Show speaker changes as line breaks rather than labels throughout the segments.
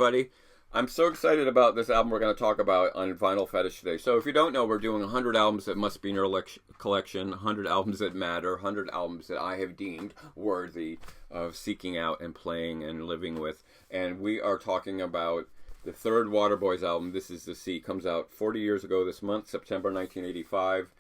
everybody. I'm so excited about this album we're going to talk about on Vinyl Fetish today. So if you don't know, we're doing 100 albums that must be in your collection, 100 albums that matter, 100 albums that I have deemed worthy of seeking out and playing and living with. And we are talking about the third Waterboys album, This Is the Sea. Comes out 40 years ago this month, September 1985.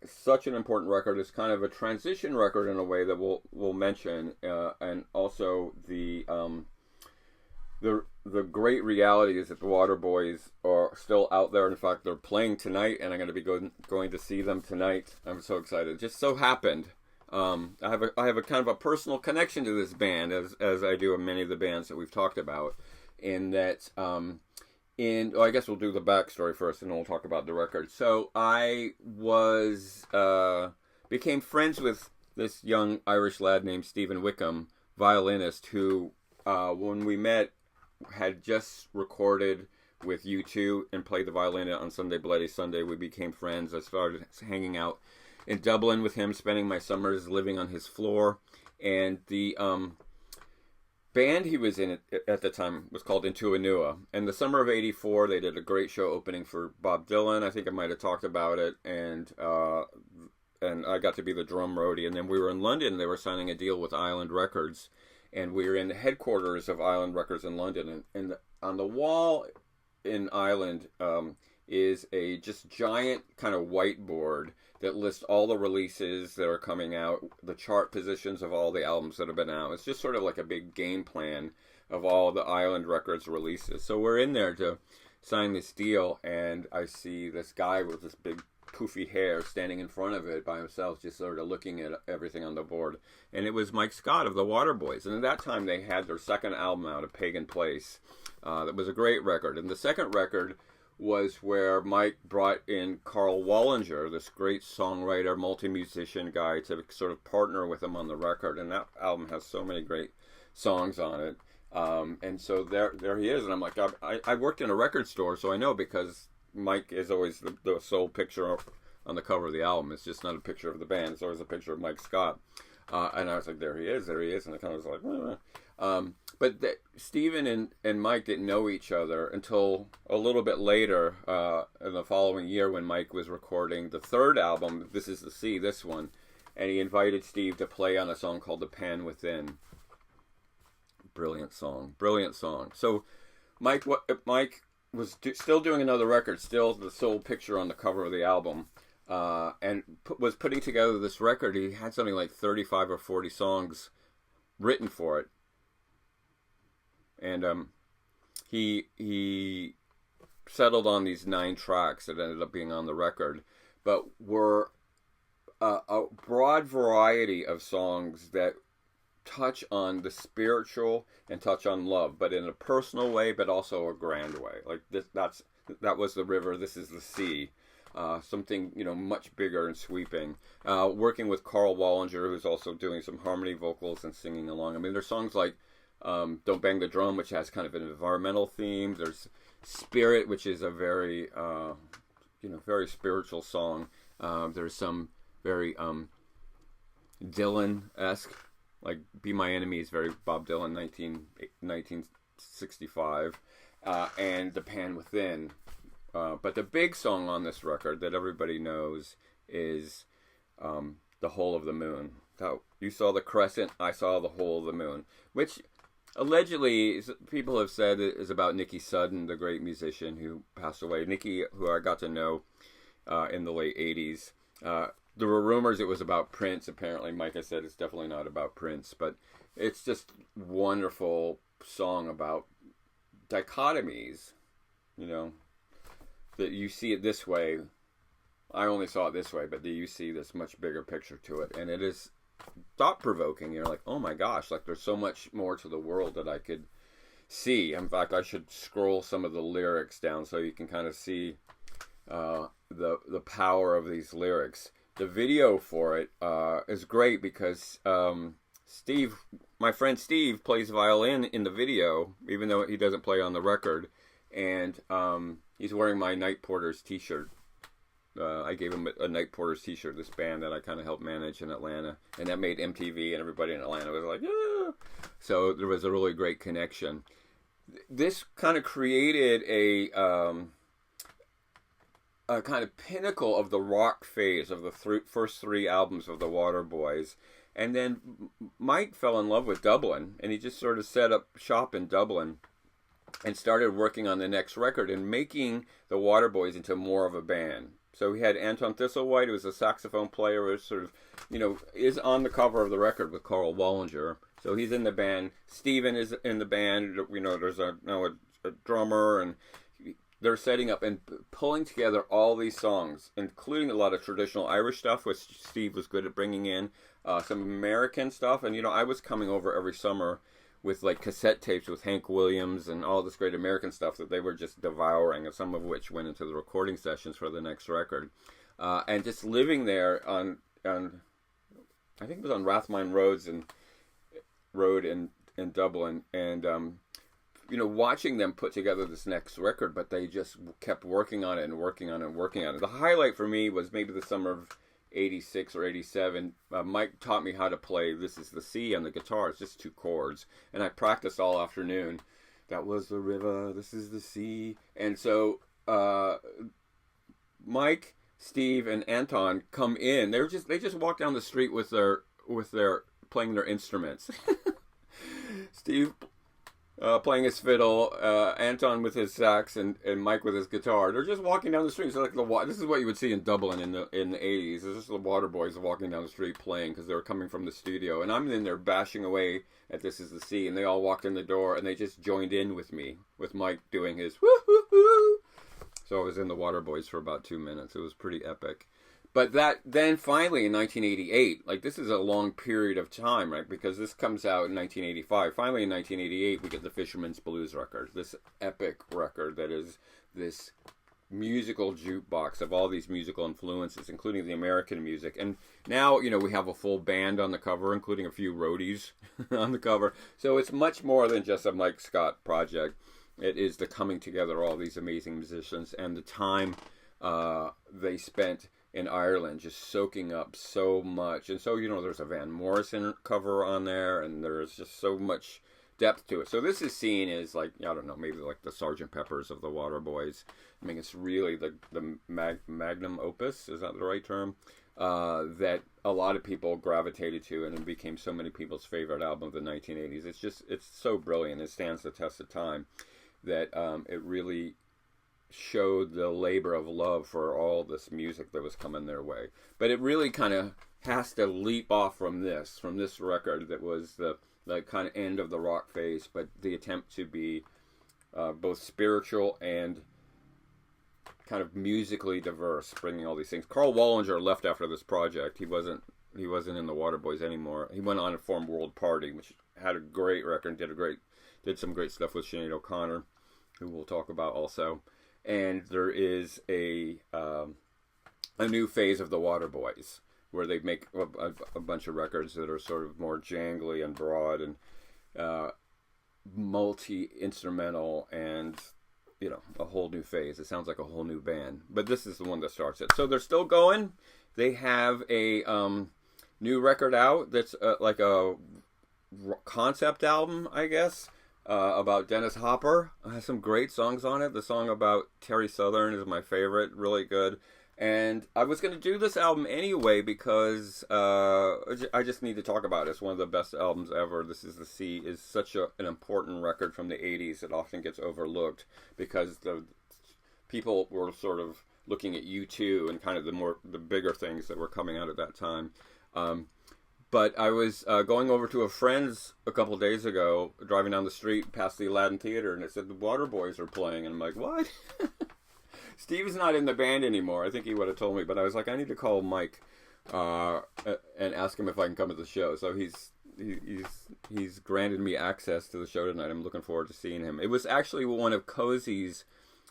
Such an important record. It's kind of a transition record in a way that we'll mention, and also the great reality is that the Waterboys are still out there. In fact, they're playing tonight, and I'm going to be going to see them tonight. I'm so excited. It just so happened. I have a kind of a personal connection to this band, as I do in many of the bands that we've talked about. In that, I guess we'll do the backstory first, and then we'll talk about the record. So I became friends with this young Irish lad named Stephen Wickham, violinist, who, when we met, had just recorded with U2 and played the violin on Sunday Bloody Sunday. We became friends. I started hanging out in Dublin with him, spending my summers living on his floor. And the band he was in at the time was called Into a Nua. And the summer of '84, they did a great show opening for Bob Dylan. I think I might have talked about it. And I got to be the drum roadie. And then we were in London. They were signing a deal with Island Records. And we were in the headquarters of Island Records in London. And on the wall in Island is a just giant kind of whiteboard that lists all the releases that are coming out, the chart positions of all the albums that have been out. It's just sort of like a big game plan of all the Island Records releases. So we're in there to sign this deal, and I see this guy with this big poofy hair standing in front of it by himself, just sort of looking at everything on the board. And it was Mike Scott of the Waterboys. And at that time, they had their second album out, A Pagan Place. That was a great record. And the second record was where Mike brought in Carl Wallinger, this great songwriter, multi-musician guy, to sort of partner with him on the record. And that album has so many great songs on it. And so there he is. And I'm like, I worked in a record store, so I know, because Mike is always the sole picture on the cover of the album. It's just not a picture of the band. It's always a picture of Mike Scott. And I was like, there he is. And I kind of was like, but Stephen and Mike didn't know each other until a little bit later, in the following year, when Mike was recording the third album, This Is the Sea, this one. And he invited Steve to play on a song called The Pan Within. Brilliant song. So Mike was still doing another record, still the sole picture on the cover of the album, and was putting together this record. He had something like 35 or 40 songs written for it, and he settled on these 9 tracks that ended up being on the record, but were a broad variety of songs that touch on the spiritual and touch on love, but in a personal way, but also a grand way. Like this, that was the river. This is the sea. Something much bigger and sweeping. Working with Carl Wallinger, who's also doing some harmony vocals and singing along. I mean, there's songs like "Don't Bang the Drum," which has kind of an environmental theme. There's "Spirit," which is a very very spiritual song. There's some very Dylan-esque. Like Be My Enemy is very Bob Dylan, 1965, and The Pan Within. But the big song on this record that everybody knows is The Hole of the Moon. You saw the crescent, I saw the hole of the moon, which allegedly people have said is about Nicky Sudden, the great musician who passed away. Nicky, who I got to know in the late 80s. There were rumors it was about Prince. Apparently, Mike has said it's definitely not about Prince, but it's just wonderful song about dichotomies, that you see it this way. I only saw it this way, but you see this much bigger picture to it, and it is thought-provoking. You're like, oh my gosh, like there's so much more to the world that I could see. In fact, I should scroll some of the lyrics down so you can kind of see the power of these lyrics. The video for it is great because Steve, my friend Steve, plays violin in the video, even though he doesn't play on the record. And he's wearing my Night Porters t-shirt. I gave him a Night Porters t-shirt, this band that I kind of helped manage in Atlanta. And that made MTV and everybody in Atlanta was like, yeah. So there was a really great connection. this kind of created a kind of pinnacle of the rock phase of the first three albums of the Waterboys. And then Mike fell in love with Dublin, and he just sort of set up shop in Dublin and started working on the next record and making the Waterboys into more of a band. So he had Anton Thistlewhite, who was a saxophone player, who sort of, is on the cover of the record with Carl Wallinger. So he's in the band. Steven is in the band. There's a drummer, and they're setting up and pulling together all these songs, including a lot of traditional Irish stuff, which Steve was good at bringing in, some American stuff. And, I was coming over every summer with like cassette tapes with Hank Williams and all this great American stuff that they were just devouring, and some of which went into the recording sessions for the next record. And just living there on I think it was on Rathmine Road in Dublin, and watching them put together this next record, but they just kept working on it and working on it and working on it. The highlight for me was maybe the summer of 86 or 87. Mike taught me how to play This Is the Sea on the guitar. It's just 2 chords, and I practiced all afternoon. That was the river, this is the sea. And so Mike, Steve, and Anton come in. They just walk down the street with their playing their instruments. Steve playing his fiddle, Anton with his sax, and Mike with his guitar. They're just walking down the street. So this is what you would see in Dublin in the 80s. It's just the Waterboys walking down the street playing because they were coming from the studio. And I'm in there bashing away at This Is the Sea, and they all walked in the door, and they just joined in with me, with Mike doing his woo-hoo-hoo. So I was in the Waterboys for about 2 minutes. It was pretty epic. But then finally in 1988, like this is a long period of time, right? Because this comes out in 1985. Finally in 1988, we get the Fisherman's Blues record, this epic record that is this musical jukebox of all these musical influences, including the American music. And now, we have a full band on the cover, including a few roadies on the cover. So it's much more than just a Mike Scott project. It is the coming together of all these amazing musicians and the time they spent in Ireland, just soaking up so much. And so, there's a Van Morrison cover on there, and there's just so much depth to it. So this is seen as like, I don't know, maybe like the Sgt. Pepper's of the Waterboys. I mean, it's really the magnum opus, is that the right term? That a lot of people gravitated to, and it became so many people's favorite album of the 1980s. It's so brilliant. It stands the test of time that it really showed the labor of love for all this music that was coming their way. But it really kind of has to leap off from this record that was the kind of end of the rock phase, but the attempt to be both spiritual and kind of musically diverse, bringing all these things. Carl Wallinger left after this project. He wasn't in the Waterboys anymore. He went on to form World Party, which had a great record, did some great stuff with Sinead O'Connor, who we'll talk about also. And there is a new phase of the Waterboys where they make a bunch of records that are sort of more jangly and broad and multi-instrumental, and a whole new phase. It sounds like a whole new band, but this is the one that starts it. So they're still going. They have a new record out that's like a concept album, I guess. About Dennis Hopper. It has some great songs on it. The song about Terry Southern is my favorite, really good. And I was going to do this album anyway because I just need to talk about it. It's one of the best albums ever. This Is the Sea is such an important record from the 80s. It often gets overlooked because the people were sort of looking at U2 and kind of the bigger things that were coming out at that time. But I was going over to a friend's a couple of days ago, driving down the street past the Aladdin Theater, and it said the Waterboys are playing. And I'm like, what? Steve's not in the band anymore. I think he would have told me. But I was like, I need to call Mike and ask him if I can come to the show. So he's granted me access to the show tonight. I'm looking forward to seeing him. It was actually one of Cozy's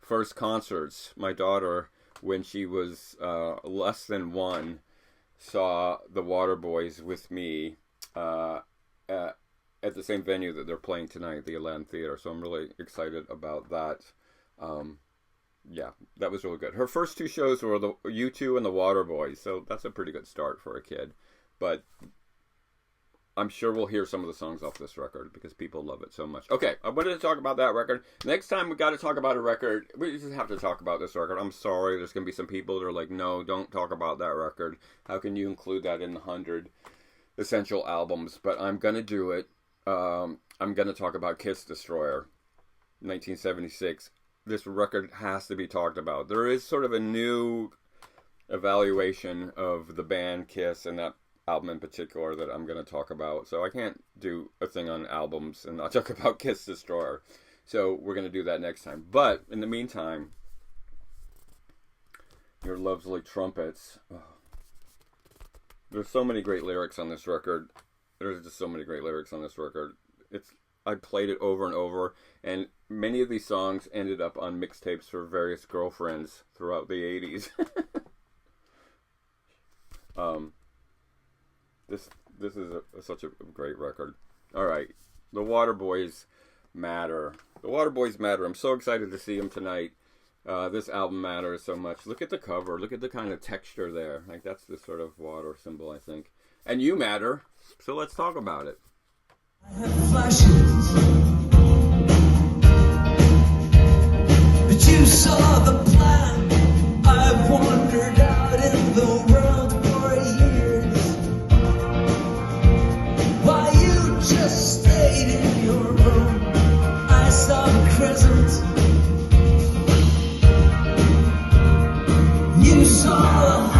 first concerts. My daughter, when she was less than 1, saw the Waterboys with me at the same venue that they're playing tonight, the Aladdin Theater. So I'm really excited about that. Yeah, that was really good. Her first 2 shows were the U2 and the Waterboys, so that's a pretty good start for a kid. But I'm sure we'll hear some of the songs off this record because people love it so much. Okay, I wanted to talk about that record. Next time we got to talk about a record. We just have to talk about this record. I'm sorry, there's going to be some people that are like, no, don't talk about that record. How can you include that in the 100 essential albums? But I'm going to do it. I'm going to talk about Kiss Destroyer, 1976. This record has to be talked about. There is sort of a new evaluation of the band Kiss and that album in particular that I'm going to talk about. So I can't do a thing on albums and not talk about Kiss Destroyer. So we're going to do that next time. But in the meantime, Your Lovely Trumpets. Oh. There's so many great lyrics on this record. There's just so many great lyrics on this record. I played it over and over, and many of these songs ended up on mixtapes for various girlfriends throughout the 80s. This is such a great record. All right, the Waterboys matter. The Waterboys matter. I'm so excited to see them tonight. This album matters so much. Look at the cover. Look at the kind of texture there. Like, that's the sort of water symbol, I think. And you matter. So let's talk about it.
I have flashes, but you saw the plan. I've wandered out in the world for years, while you just stayed in your room. I saw the crescent, you saw the